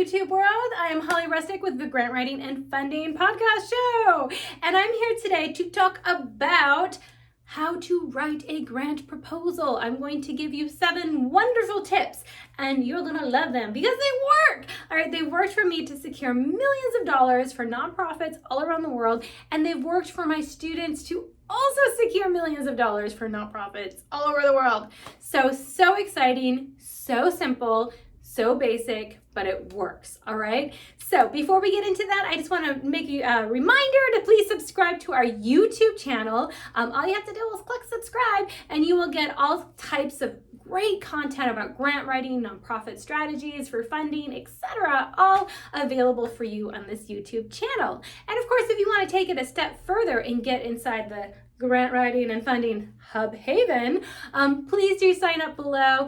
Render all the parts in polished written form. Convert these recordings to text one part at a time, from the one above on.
YouTube world. I am Holly Rustick with the Grant Writing and Funding Podcast Show. And I'm here today to talk about how to write a grant proposal. I'm going to give you 7 wonderful tips and you're gonna love them because they work. All right, they worked for me to secure millions of dollars for nonprofits all around the world, and they've worked for my students to also secure millions of dollars for nonprofits all over the world. So exciting, so simple, so basic, but it works, all right? So before we get into that, I just want to make you a reminder to please subscribe to our YouTube channel. All you have to do is click subscribe and you will get all types of great content about grant writing, nonprofit strategies for funding, etc., all available for you on this YouTube channel. And of course, if you want to take it a step further and get inside the Grant Writing and Funding Hub Haven, please do sign up below.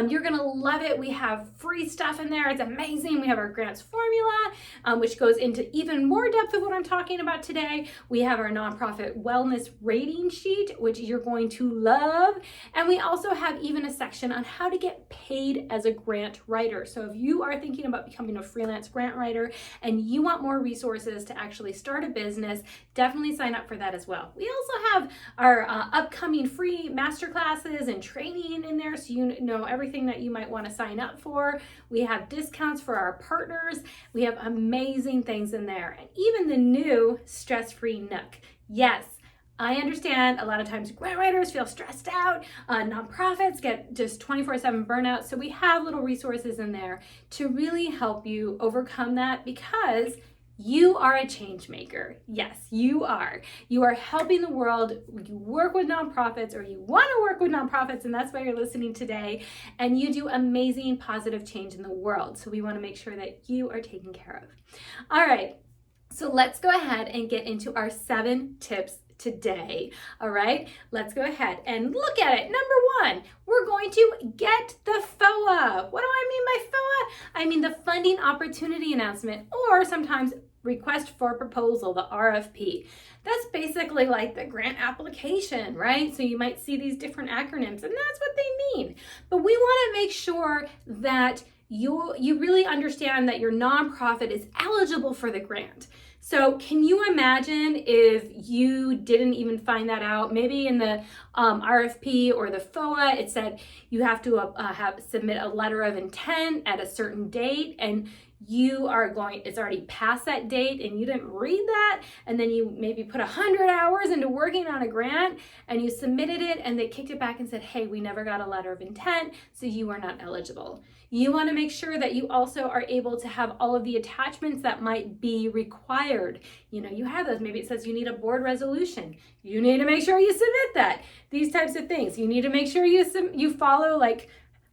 You're gonna love it. We have free stuff in there. It's amazing. We have our grants formula, which goes into even more depth of what I'm talking about today. We have our nonprofit wellness rating sheet, which you're going to love. And we also have even a section on how to get paid as a grant writer. So if you are thinking about becoming a freelance grant writer and you want more resources to actually start a business, definitely sign up for that as well. We also have our upcoming free masterclasses and training in there, so you know everything that you might want to sign up for. We have discounts for our partners. We have amazing things in there, and even the new stress-free Nook. Yes, I understand a lot of times grant writers feel stressed out, nonprofits get just 24/7 burnout, so we have little resources in there to really help you overcome that, because you are a change maker. Yes, you are. You are helping the world. You work with nonprofits, or you want to work with nonprofits, and that's why you're listening today. And you do amazing positive change in the world. So we want to make sure that you are taken care of. All right, so let's go ahead and get into our 7 tips today. All right, let's go ahead and look at it. Number 1, we're going to get the FOA. What do I mean by FOA? I mean the funding opportunity announcement, or sometimes request for proposal, the RFP. That's basically like the grant application, right? So you might see these different acronyms, and that's what they mean. But we want to make sure that you really understand that your nonprofit is eligible for the grant. So can you imagine if you didn't even find that out? Maybe in the RFP or the FOA, it said you have to submit a letter of intent at a certain date, and it's already past that date and you didn't read that, and then you maybe put 100 hours into working on a grant and you submitted it and they kicked it back and said, hey, we never got a letter of intent, so you are not eligible. You want to make sure that you also are able to have all of the attachments that might be required. You know, you have those. Maybe it says you need a board resolution. You need to make sure you submit that. These types of things. You need to make sure you follow, like,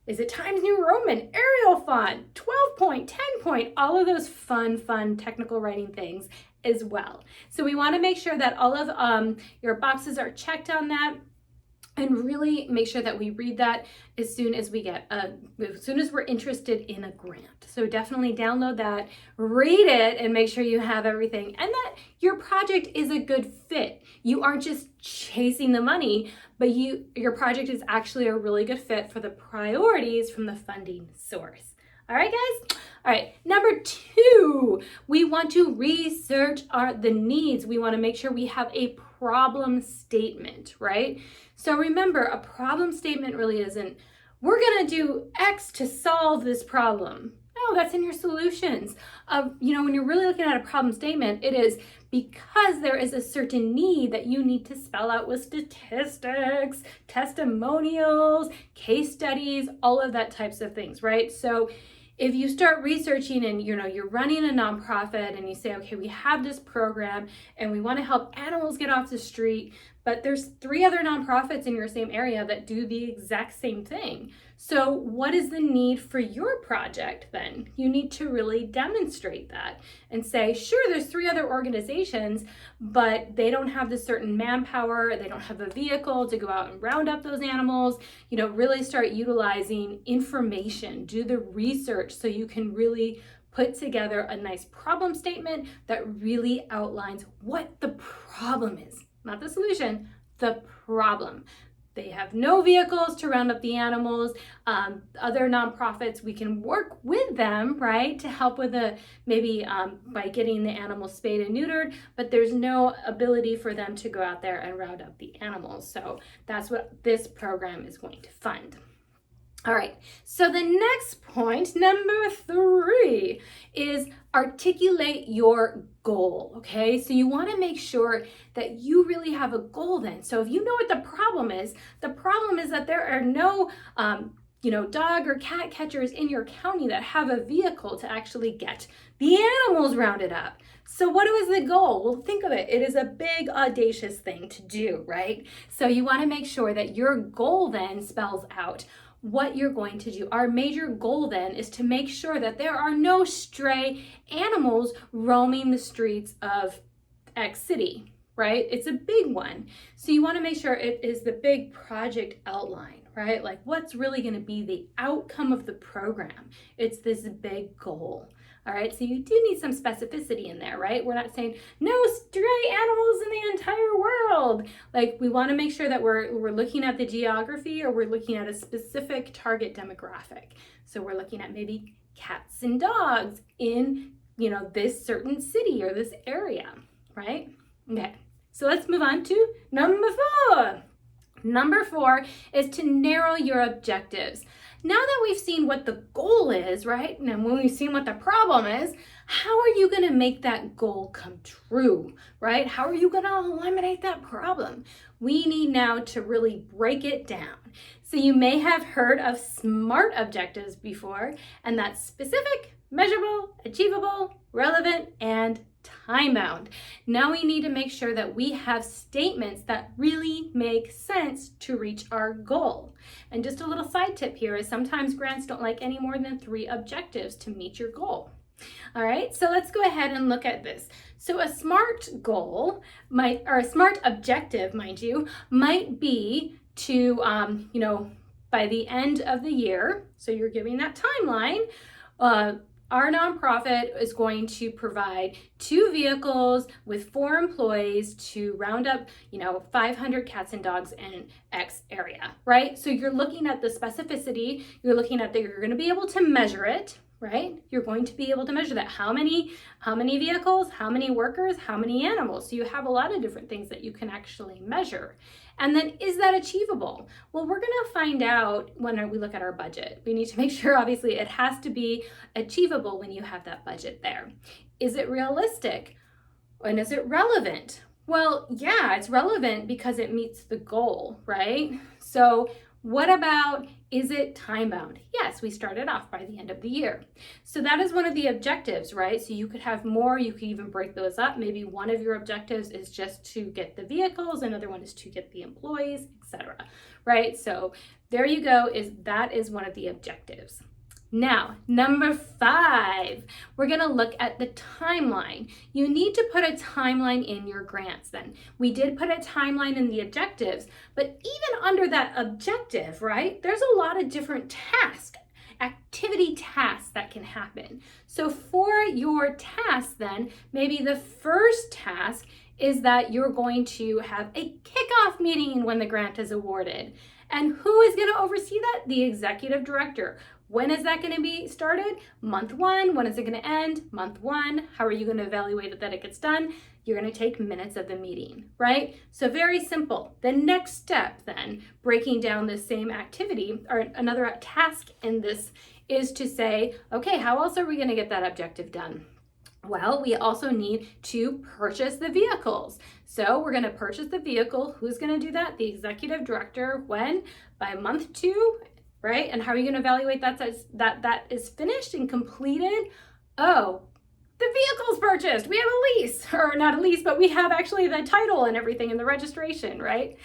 is it Times New Roman, Arial font, 12 point, 10 point, all of those fun technical writing things as well. So we want to make sure that all of your boxes are checked on that, and really make sure that we read that as soon as we're interested in a grant. So definitely download that, read it, and make sure you have everything, and that your project is a good fit. You aren't just chasing the money, but your project is actually a really good fit for the priorities from the funding source. All right, guys? All right, number 2, we want to research the needs. We want to make sure we have a problem statement, right? So remember, a problem statement really isn't, we're going to do X to solve this problem. No, that's in your solutions. When you're really looking at a problem statement, it is because there is a certain need that you need to spell out with statistics, testimonials, case studies, all of that types of things, right? So if you start researching and you're running a nonprofit and you say, okay, we have this program and we want to help animals get off the street, but there's 3 other nonprofits in your same area that do the exact same thing. So what is the need for your project then? You need to really demonstrate that and say, sure, there's 3 other organizations, but they don't have the certain manpower, they don't have a vehicle to go out and round up those animals. Really start utilizing information, do the research so you can really put together a nice problem statement that really outlines what the problem is. Not the solution, the problem. they have no vehicles to round up the animals. Other nonprofits, we can work with them, right, to help with maybe by getting the animals spayed and neutered, but there's no ability for them to go out there and round up the animals. So that's what this program is going to fund. All right, so the next point, number 3, is articulate your goal, okay? So you wanna make sure that you really have a goal then. So if you know what the problem is that there are no dog or cat catchers in your county that have a vehicle to actually get the animals rounded up. So what was the goal? Well, think of it. It is a big, audacious thing to do, right? So you wanna make sure that your goal then spells out what you're going to do. Our major goal then is to make sure that there are no stray animals roaming the streets of X city, right? It's a big one. So you want to make sure it is the big project outline, right? Like what's really going to be the outcome of the program. It's this big goal. All right, so you do need some specificity in there, right? We're not saying no stray animals in the entire world. Like we want to make sure that we're looking at the geography, or we're looking at a specific target demographic. So we're looking at maybe cats and dogs in, this certain city or this area, right? Okay, so let's move on to number 4. Number 4 is to narrow your objectives. Now that we've seen what the goal is, right? And when we've seen what the problem is, how are you going to make that goal come true, right? How are you going to eliminate that problem? We need now to really break it down. So you may have heard of SMART objectives before, and that's specific, measurable, achievable, relevant, and time-bound. Now we need to make sure that we have statements that really make sense to reach our goal. And just a little side tip here is sometimes grants don't like any more than 3 objectives to meet your goal. All right, so let's go ahead and look at this. So a SMART goal or a SMART objective, mind you, might be to, by the end of the year, so you're giving that timeline, our nonprofit is going to provide 2 vehicles with 4 employees to round up, 500 cats and dogs in X area, right? So you're looking at the specificity, you're looking at that you're going to be able to measure it, right? You're going to be able to measure that. How many vehicles, how many workers, how many animals? So you have a lot of different things that you can actually measure. And then is that achievable? Well, we're gonna find out when we look at our budget. We need to make sure, obviously, it has to be achievable when you have that budget there. Is it realistic? And is it relevant? Well, yeah, it's relevant because it meets the goal, right? So what about, is it time-bound? Yes, we started off by the end of the year. So that is one of the objectives, right? So you could have more, you could even break those up. Maybe one of your objectives is just to get the vehicles, another one is to get the employees, etc. Right? So there you go, that is one of the objectives. Now, number 5, we're going to look at the timeline. You need to put a timeline in your grants then. We did put a timeline in the objectives, but even under that objective, right, there's a lot of different activity tasks that can happen. So for your task then, maybe the first task is that you're going to have a kickoff meeting when the grant is awarded. And who is going to oversee that? The executive director. When is that going to be started? Month 1. When is it going to end? Month 1. How are you going to evaluate it that it gets done? You're going to take minutes of the meeting, right? So very simple. The next step then, breaking down the same activity or another task in this is to say, okay, how else are we going to get that objective done? Well, we also need to purchase the vehicles. So we're going to purchase the vehicle. Who's going to do that? The executive director. When? By month 2. Right? And how are you going to evaluate that is finished and completed? Oh, the vehicle's purchased. We have a lease, or not a lease, but we have actually the title and everything and the registration, right?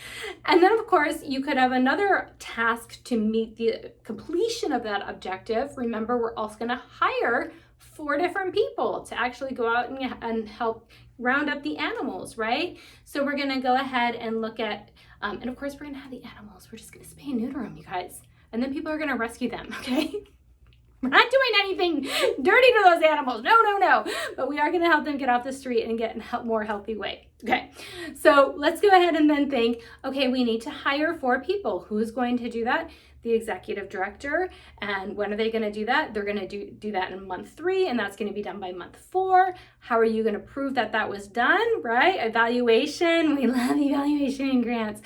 And then of course you could have another task to meet the completion of that objective. Remember, we're also going to hire 4 different people to actually go out and help round up the animals, right? So we're going to go ahead and look at, and of course we're going to have the animals. We're just going to spay and neuter them, you guys. And then people are going to rescue them, okay? We're not doing anything dirty to those animals. No, no, no. But we are going to help them get off the street and get in a more healthy way. Okay, so let's go ahead and then think, okay, we need to hire 4 people. Who's going to do that? The executive director. And when are they going to do that? They're going to do that in month 3, and that's going to be done by month 4. How are you going to prove that that was done, right? Evaluation. We love evaluation and grants.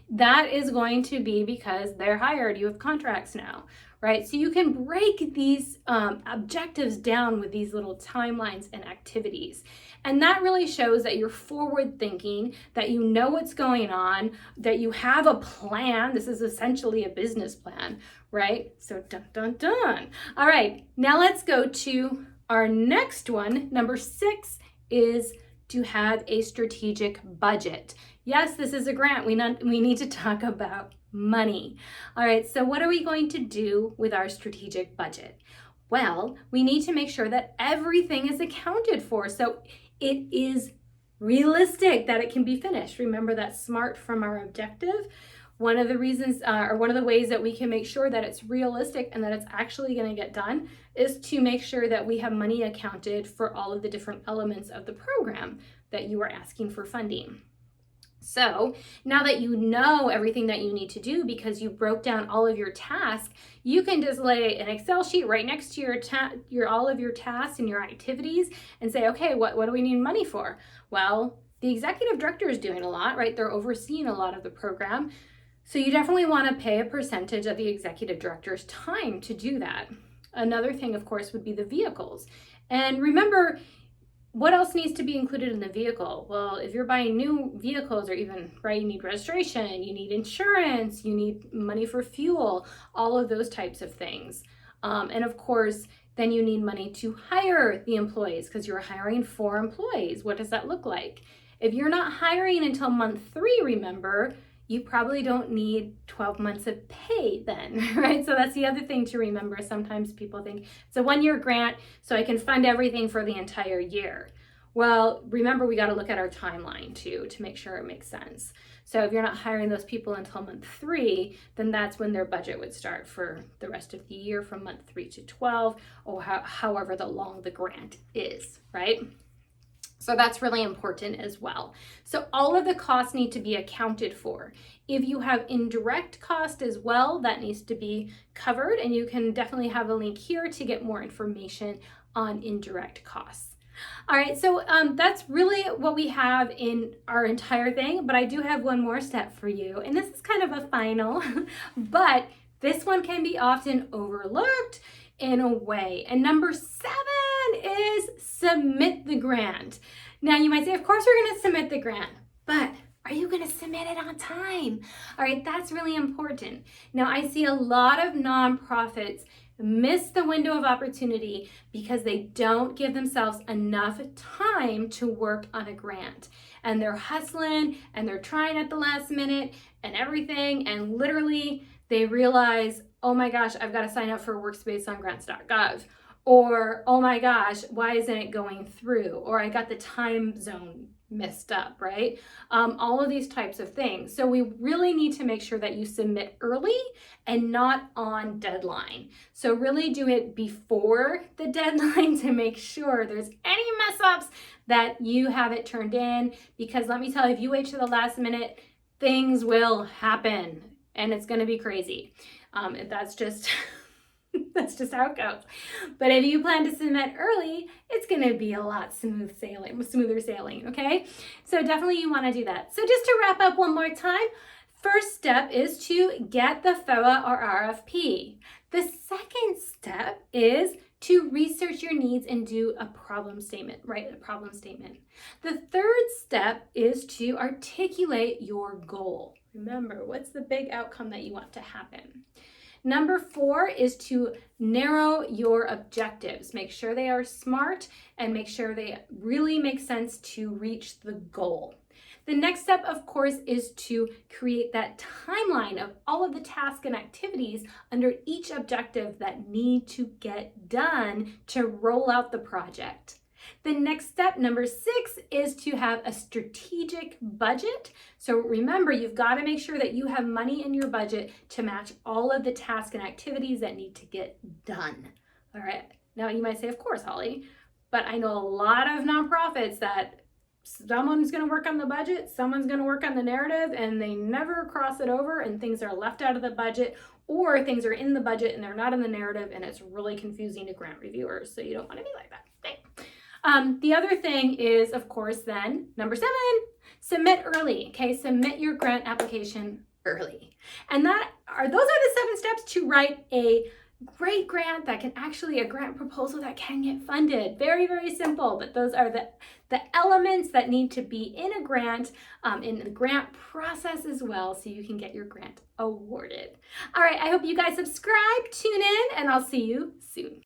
That is going to be because they're hired. You have contracts now, right? So you can break these objectives down with these little timelines and activities. And that really shows that you're forward thinking, that you know what's going on, that you have a plan. This is essentially a business plan, right? So dun, dun, dun. All right, now let's go to our next one. Number 6 is to have a strategic budget. Yes, this is a grant. We need to talk about money. All right, so what are we going to do with our strategic budget? Well, we need to make sure that everything is accounted for. So it is realistic that it can be finished. Remember that SMART from our objective? One of the reasons or one of the ways that we can make sure that it's realistic and that it's actually going to get done is to make sure that we have money accounted for all of the different elements of the program that you are asking for funding. So now that you know everything that you need to do because you broke down all of your tasks, you can just lay an Excel sheet right next to your all of your tasks and your activities and say, okay, what do we need money for? Well, the executive director is doing a lot, right? They're overseeing a lot of the program. So you definitely want to pay a percentage of the executive director's time to do that. Another thing, of course, would be the vehicles. And remember, what else needs to be included in the vehicle? Well, if you're buying new vehicles or even, right, you need registration, you need insurance, you need money for fuel, all of those types of things. And of course, then you need money to hire the employees because you're hiring 4 employees. What does that look like? If you're not hiring until month 3, remember, you probably don't need 12 months of pay then, right? So that's the other thing to remember. Sometimes people think it's a 1-year grant, so I can fund everything for the entire year. Well, remember, we got to look at our timeline too to make sure it makes sense. So if you're not hiring those people until month 3, then that's when their budget would start for the rest of the year from month 3 to 12, or however long the grant is, right? So that's really important as well. So all of the costs need to be accounted for. If you have indirect cost as well, that needs to be covered, and you can definitely have a link here to get more information on indirect costs. All right, so that's really what we have in our entire thing, but I do have one more step for you, and this is kind of a final, but this one can be often overlooked in a way. And number 7 is submit the grant. Now you might say, of course we're going to submit the grant, but are you going to submit it on time? All right, that's really important. Now I see a lot of nonprofits miss the window of opportunity because they don't give themselves enough time to work on a grant. And they're hustling and they're trying at the last minute and everything, and literally they realize, oh my gosh, I've got to sign up for workspace on grants.gov. Or, oh my gosh, why isn't it going through? Or I got the time zone messed up, right? All of these types of things. So we really need to make sure that you submit early and not on deadline. So really do it before the deadline to make sure there's any mess ups that you have it turned in. Because let me tell you, if you wait to the last minute, things will happen and it's going to be crazy. That's just... That's just how it goes. But if you plan to submit early, it's going to be a lot smoother sailing, okay? So definitely you want to do that. So just to wrap up one more time, first step is to get the FOA or RFP. The second step is to research your needs and do a problem statement, write a problem statement. The third step is to articulate your goal. Remember, what's the big outcome that you want to happen? Number 4 is to narrow your objectives. Make sure they are SMART and make sure they really make sense to reach the goal. The next step, of course, is to create that timeline of all of the tasks and activities under each objective that need to get done to roll out the project. The next step, number 6, is to have a strategic budget. So remember, you've got to make sure that you have money in your budget to match all of the tasks and activities that need to get done. All right. Now you might say, of course, Holly, but I know a lot of nonprofits that someone's going to work on the budget, someone's going to work on the narrative, and they never cross it over, and things are left out of the budget, or things are in the budget and they're not in the narrative, and it's really confusing to grant reviewers. So you don't want to be like that. Okay. The other thing is, of course, then number 7, submit early. Okay, submit your grant application early, and those are the 7 steps to write a great grant that can actually, a grant proposal that can get funded. Very, very simple, but those are the elements that need to be in a grant, in the grant process as well, so you can get your grant awarded. All right, I hope you guys subscribe, tune in, and I'll see you soon.